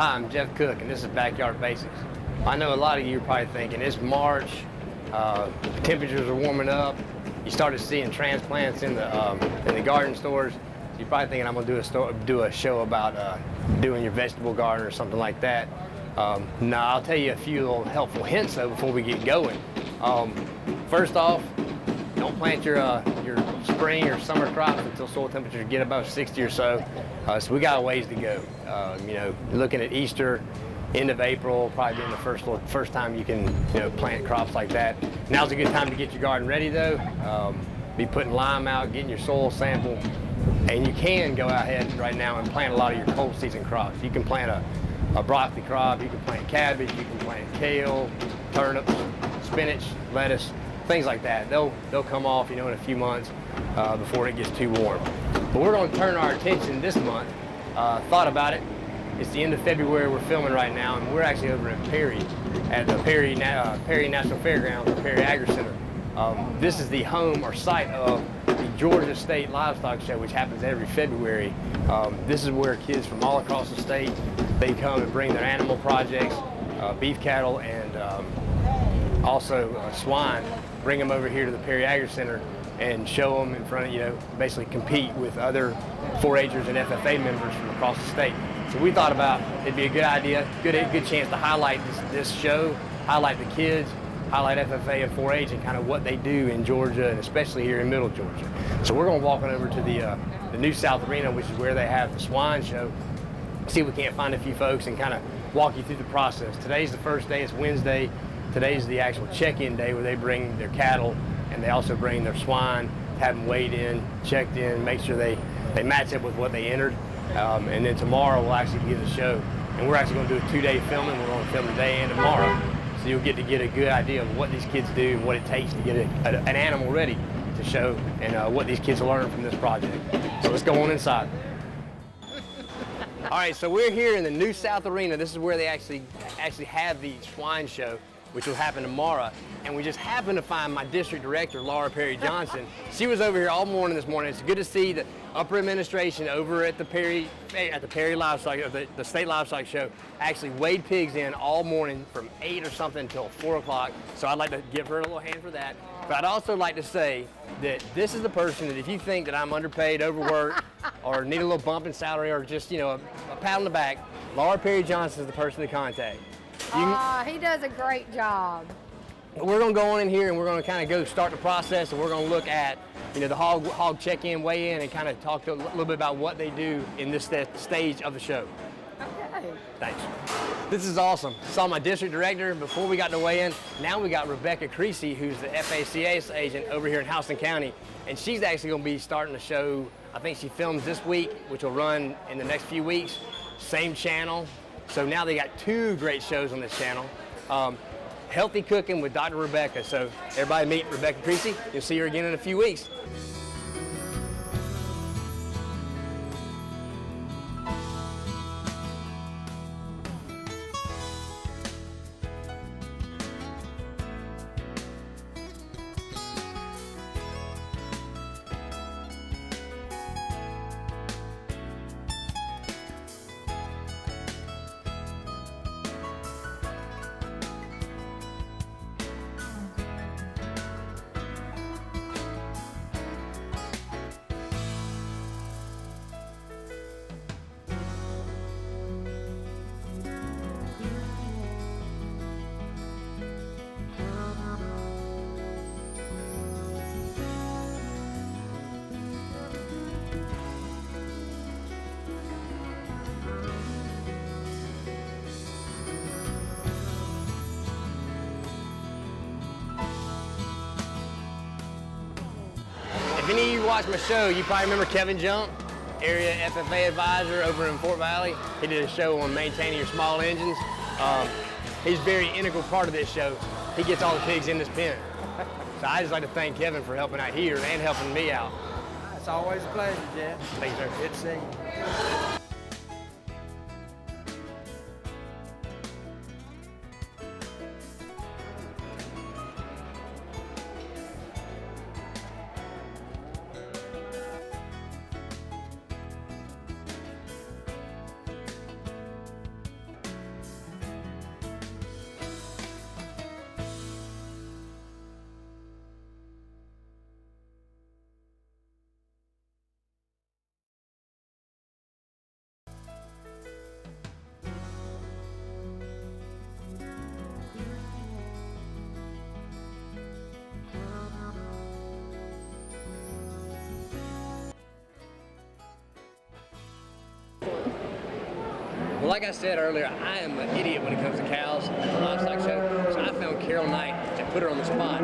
Hi, I'm Jeff Cook, and this is Backyard Basics. I know a lot of you are probably thinking it's March, temperatures are warming up. You started seeing transplants in the garden stores. So you're probably thinking I'm going to do a show about doing your vegetable garden or something like that. No, I'll tell you a few little helpful hints though before we get going. First off, don't plant your spring or summer crops until soil temperatures get above 60 or so. So we got a ways to go. You know, looking at Easter, end of April, probably being the first time you can plant crops like that. Now's a good time to get your garden ready though. Be putting lime out, getting your soil sample, and you can go ahead right now and plant a lot of your cold season crops. You can plant a broccoli crop, you can plant cabbage, you can plant kale, turnips, spinach, lettuce, things like that. They'll come off, in a few months before it gets too warm. But we're going to turn our attention this month. Thought about it. It's the end of February. We're filming right now, and we're actually over at Perry, at the Perry National Fairgrounds, or Perry Agri Center. This is the home or site of the Georgia State Livestock Show, which happens every February. This is where kids from all across the state, they come and bring their animal projects, beef cattle, and also swine, bring them over here to the Perry Agri Center and show them in front of, basically compete with other 4-H'ers and FFA members from across the state. So we thought about it'd be a good idea, good chance to highlight this show, highlight the kids, highlight FFA and 4-H and kind of what they do in Georgia, and especially here in Middle Georgia. So we're going to walk on over to the New South Arena, which is where they have the swine show. See if we can't find a few folks and kind of walk you through the process. Today's the first day, it's Wednesday. Today's the actual check-in day where they bring their cattle and they also bring their swine, have them weighed in, checked in, make sure they match up with what they entered. And then tomorrow we'll actually give the show. And we're actually going to do a 2-day filming. We're going to film today and tomorrow. So you'll get a good idea of what these kids do and what it takes to get an animal ready to show, and what these kids learn from this project. So let's go on inside. All right, so we're here in the New South Arena. This is where they actually have the swine show, which will happen tomorrow. And we just happened to find my district director, Laura Perry Johnson. She was over here all morning this morning. It's good to see the upper administration over at the Perry Livestock, the State Livestock Show, actually weighed pigs in all morning from 8 or something until 4 o'clock. So I'd like to give her a little hand for that. But I'd also like to say that this is the person that if you think that I'm underpaid, overworked, or need a little bump in salary, or just, a pat on the back, Laura Perry Johnson is the person to contact. He does a great job. We're going to go on in here and we're going to kind of start the process, and we're going to look at the hog check-in, weigh-in, and kind of talk a little bit about what they do in this stage of the show. Okay. Thanks. This is awesome. Saw my district director before we got to weigh in. Now we got Rebecca Creasy, who's the FACA agent over here in Houston County, and she's actually going to be starting the show. I think she films this week, which will run in the next few weeks. Same channel. So now they got 2 great shows on this channel. Healthy Cooking with Dr. Rebecca. So everybody meet Rebecca Creasy. You'll see her again in a few weeks. If any of you watch my show, you probably remember Kevin Jump, area FFA advisor over in Fort Valley. He did a show on maintaining your small engines. He's a very integral part of this show. He gets all the pigs in this pen. So I just like to thank Kevin for helping out here and helping me out. It's always a pleasure, Jeff. Thanks, sir. Good to see you. like I said earlier, I am an idiot when it comes to cows, livestock show. So I found Carol Knight and put her on the spot.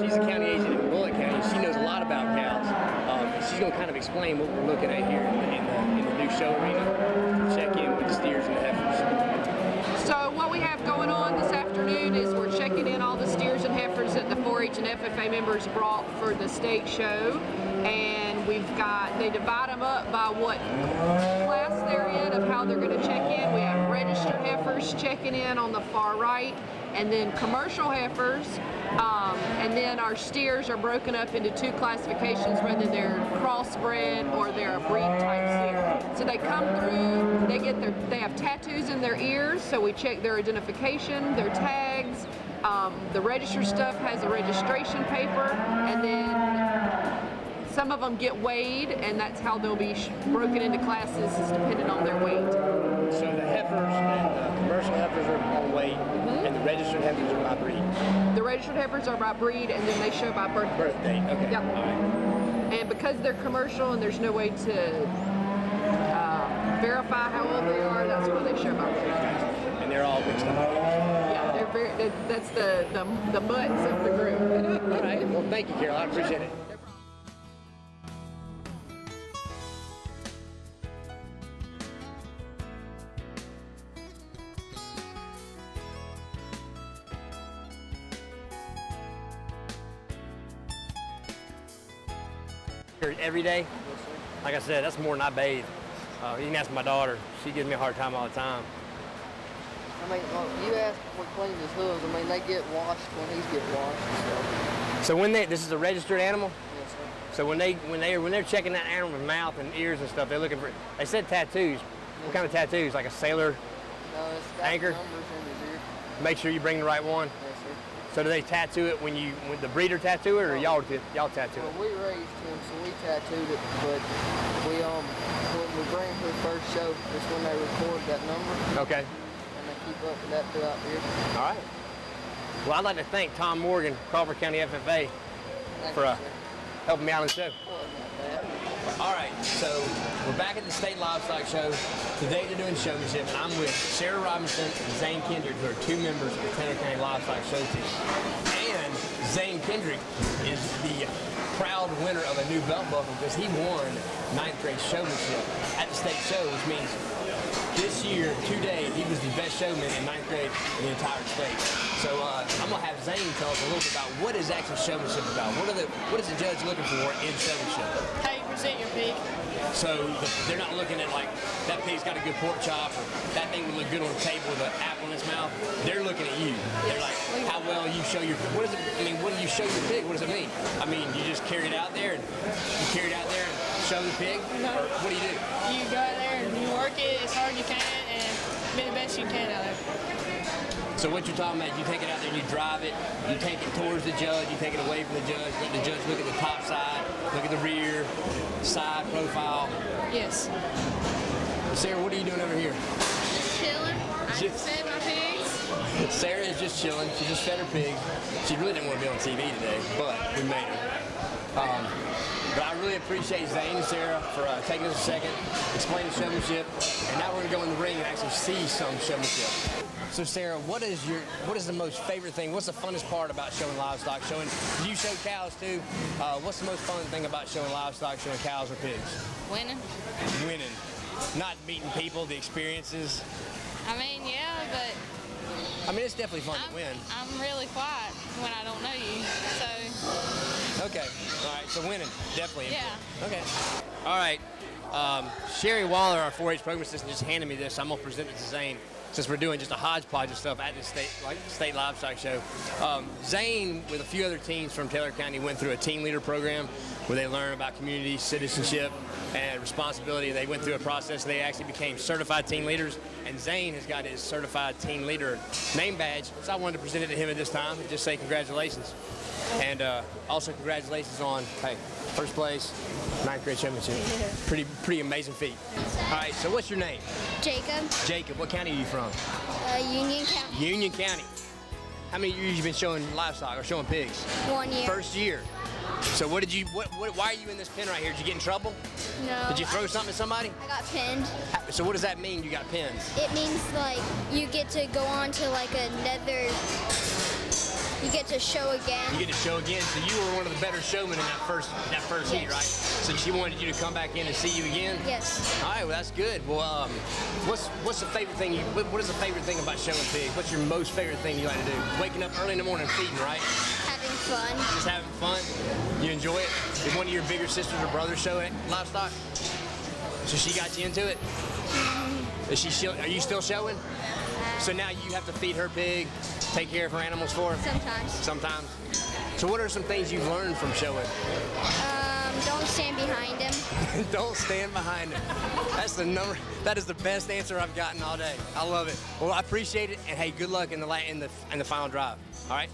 She's a county agent in Bullitt County. She knows a lot about cows. She's going to kind of explain what we're looking at here in the new show arena. Check in with the steers and the heifers. So what we have going on this afternoon is we're checking in all the steers and heifers that the 4-H and FFA members brought for the state show, and they divide them up by what class they're in of how they're going to check in. We have registered heifers checking in on the far right, and then commercial heifers, and then our steers are broken up into 2 classifications, whether they're crossbred or they're a breed type steer. So they come through, they have tattoos in their ears, so we check their identification, their tags. The register stuff has a registration paper, and then some of them get weighed, and that's how they'll be broken into classes, is depending on their weight. So the heifers and the commercial heifers are on weight, and the registered heifers are by breed. The registered heifers are by breed, and then they show by birth date. Birth date, okay. Yep. All right. And because they're commercial and there's no way to verify how old they are, that's why they show by birth date. And they're all mixed up. Yeah, that's the mutts of the group. All right. Well, thank you, Carol. I appreciate it. Every day? Yes, sir. Like I said, that's more than I bathe. You can ask my daughter. She gives me a hard time all the time. I mean, you ask what cleans his hooves. I mean, they get washed when he's get washed and stuff. So this is a registered animal? Yes, sir. So when they're checking that animal's mouth and ears and stuff, they're looking for, they said tattoos. What kind of tattoos? Like a sailor No, it's got anchor? numbers in his ear. Make sure you bring the right one. Yes, sir. So do they tattoo it when the breeder tattoo it, or y'all tattoo it? Well, we raised him, so we tattooed it, but when we bring him to the first show, that's when they record that number. Okay. And they keep up with that throughout the year. All right. Well, I'd like to thank Tom Morgan, Crawford County FFA, for helping me out on the show. All right, so we're back at the State Livestock Show. Today they're doing showmanship, and I'm with Sarah Robinson and Zane Kendrick, who are 2 members of the Taylor County Livestock Show team. And Zane Kendrick is the proud winner of a new belt buckle because he won 9th grade showmanship at the state show, which means this year, today, he was the best showman in 9th grade in the entire state. So I'm gonna have Zane tell us a little bit about what is actually showmanship about. What is the judge looking for in showmanship? How you present your pig. So they're not looking at like that pig's got a good pork chop or that thing would look good on the table with an apple in its mouth. They're looking at you. They're like, how well you show your. What is it? I mean, when you show your pig, what does it mean? I mean, you just carry it out there and show the pig, or what do you do? You go out there and you work it as hard as you can and be the best you can out there. So what you're talking about, you take it out there and you drive it, you take it towards the judge, you take it away from the judge, let the judge look at the top side, look at the rear, side profile. Yes. Sarah, what are you doing over here? Just chilling. I just fed my pigs. Sarah is just chilling. She just fed her pigs. She really didn't want to be on TV today, but we made her. But I really appreciate Zane and Sarah for taking us a second, explaining showmanship, and now we're going to go in the ring and actually see some showmanship. So Sarah, what is the most favorite thing? What's the funnest part about showing livestock? You show cows too. What's the most fun thing about showing livestock, showing cows or pigs? Winning. Winning. Not meeting people, the experiences. I mean, yeah, but I mean, it's definitely fun to win. I'm really quiet when I don't know you, so. Okay. All right. So winning, definitely. Yeah. Okay. All right. Sherry Waller, our 4-H program assistant, just handed me this. I'm gonna present it to Zane, since we're doing just a hodgepodge of stuff at the state livestock show. Zane, with a few other teams from Taylor County, went through a team leader program where they learn about community, citizenship, and responsibility. They went through a process. They actually became certified team leaders, and Zane has got his certified team leader name badge. So I wanted to present it to him at this time and just say congratulations. And also congratulations on, hey, first place, 9th grade championship. Pretty amazing feat. All right, so what's your name? Jacob, Jacob. What county are you from? Union County. Union County. How many years have you been showing livestock or showing pigs? 1 year. First year. So why are you in this pen right here? Did you get in trouble? No. Did you throw something at somebody? I got pinned. So what does that mean, you got pinned? It means like you get to go on to like another. You get to show again. You get to show again. So you were one of the better showmen in that first heat, Yes. right? So she wanted you to come back in and see you again? Yes. All right, well that's good. Well, what's the favorite thing? What is the favorite thing about showing pigs? What's your most favorite thing you like to do? Waking up early in the morning and feeding, right? Having fun. Just having fun. You enjoy it. Did one of your bigger sisters or brothers show it livestock? So she got you into it. Is she? Are you still showing? So now you have to feed her pig, take care of her animals for her? Sometimes. Sometimes. So what are some things you've learned from showing? Don't stand behind him. Don't stand behind him. That is the best answer I've gotten all day. I love it. Well, I appreciate it, and hey, good luck in the final drive. All right.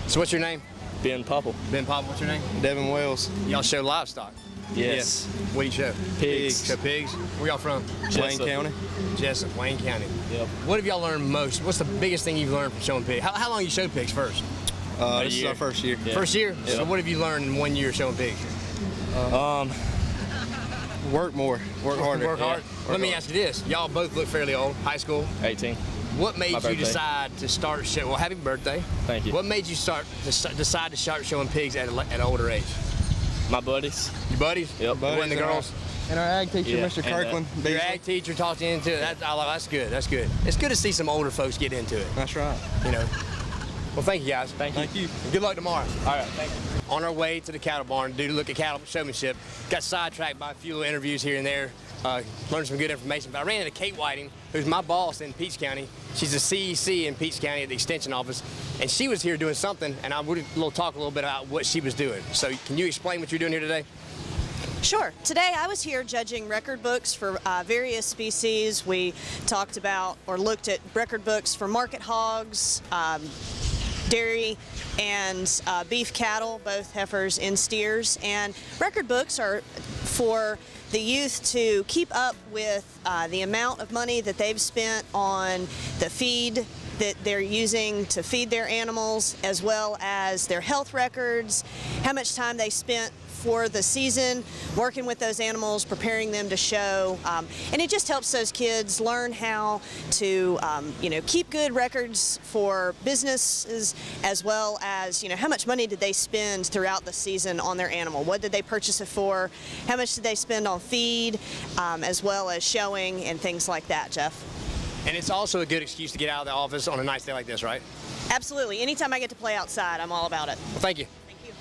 So what's your name? Ben Popple. Ben Popple, what's your name? Devin Wells. Y'all show livestock? Yes. What do you show? Pigs. Show pigs? Where y'all from? Wayne County. Jessup, Wayne County. Yep. What have y'all learned most? What's the biggest thing you've learned from showing pigs? How long you showed pigs first? This is our first year. Yeah. First year? Yeah. So what have you learned in 1 year showing pigs? Work more. Work harder. Work hard? Yeah. Let me ask you this. Y'all both look fairly old. High school? 18. What made My you birthday. decide to start showing? Well, happy birthday. Thank you. What made you decide to start showing pigs at an older age? My buddies. Your buddies? Yep. Boy and the girls? And our ag teacher, Yeah, Mr. and, Kirkland. Your ag teacher talked you into it. That's good. That's good. It's good to see some older folks get into it. That's right. You know. Well, thank you guys. Thank you. Good luck tomorrow. All right. Thank you. On our way to the cattle barn to look at cattle showmanship. Got sidetracked by a few little interviews here and there. Learned some good information. But I ran into Kate Whiting, who's my boss in Peach County. She's a CEC in Peach County at the Extension Office. And she was here doing something, and I would talk a little bit about what she was doing. So can you explain what you're doing here today? Sure. Today I was here judging record books for various species. We talked about or looked at record books for market hogs, dairy, and beef cattle, both heifers and steers. And record books are for the youth to keep up with the amount of money that they've spent on the feed, that they're using to feed their animals, as well as their health records, how much time they spent for the season working with those animals, preparing them to show, and it just helps those kids learn how to keep good records for businesses, as well as how much money did they spend throughout the season on their animal, what did they purchase it for, how much did they spend on feed, as well as showing and things like that, Jeff. And it's also a good excuse to get out of the office on a nice day like this, right? Absolutely. Anytime I get to play outside, I'm all about it. Well, thank you. Thank you.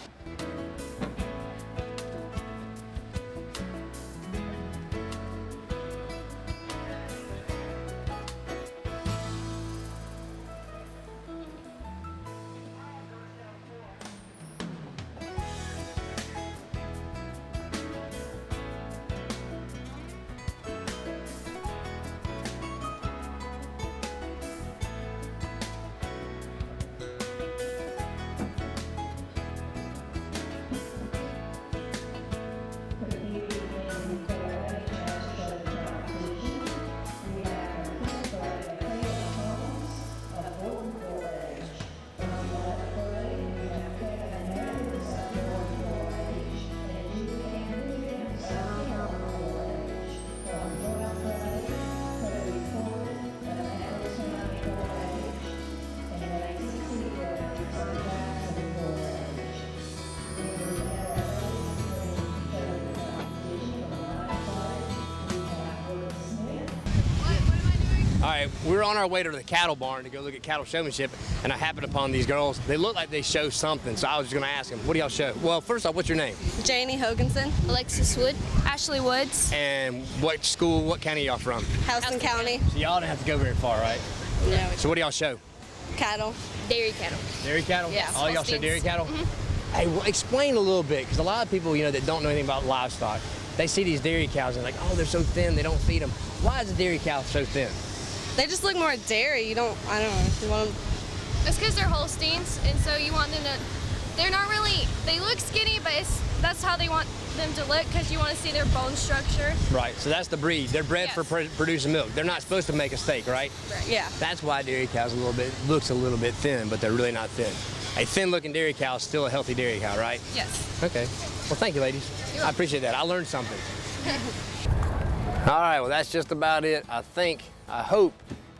All right, we're on our way to the cattle barn to go look at cattle showmanship, and I happened upon these girls. They look like they show something, so I was just gonna ask them, what do y'all show? Well, first off, what's your name? Janie Hoganson. Alexis Wood. Ashley Woods. And what school, what county y'all from? Houston County. So y'all didn't have to go very far, right? No. So what do y'all show? Cattle. Dairy cattle. Dairy cattle? Yeah. All y'all show Holsteins. dairy cattle? Mm-hmm. Hey, well, explain a little bit, because a lot of people, that don't know anything about livestock, they see these dairy cows and they're like, oh, they're so thin, they don't feed them. Why is a dairy cow so thin? They just look more dairy. I don't know. You want them. It's because they're Holsteins, and so you want them to, they're not really, they look skinny, but that's how they want them to look, because you want to see their bone structure. Right, so that's the breed. They're bred for producing milk. They're not supposed to make a steak, right? Right. Yeah. That's why dairy cows looks a little bit thin, but they're really not thin. A thin-looking dairy cow is still a healthy dairy cow, right? Yes. Okay. Well, thank you, ladies. I appreciate that. I learned something. All right, well, that's just about it. I hope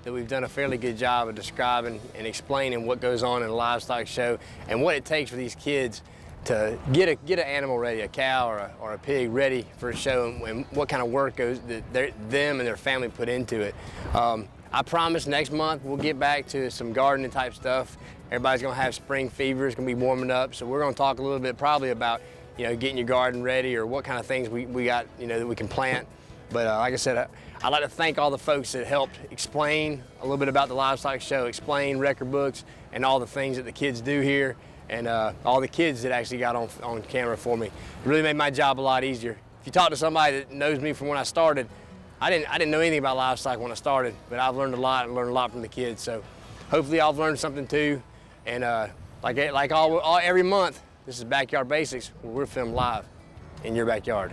that we've done a fairly good job of describing and explaining what goes on in a livestock show and what it takes for these kids to get an animal ready, a cow or a pig ready for a show, and what kind of work them and their family put into it. I promise next month we'll get back to some gardening type stuff. Everybody's gonna have spring fever, it's gonna be warming up, so we're gonna talk a little bit probably about getting your garden ready or what kind of things we got that we can plant. But like I said, I'd like to thank all the folks that helped explain a little bit about the livestock show, explain record books and all the things that the kids do here, and all the kids that actually got on camera for me. It really made my job a lot easier. If you talk to somebody that knows me from when I started, I didn't know anything about livestock when I started, but I've learned a lot and learned a lot from the kids. So hopefully I've learned something too. And every month, this is Backyard Basics, where we're filmed live in your backyard.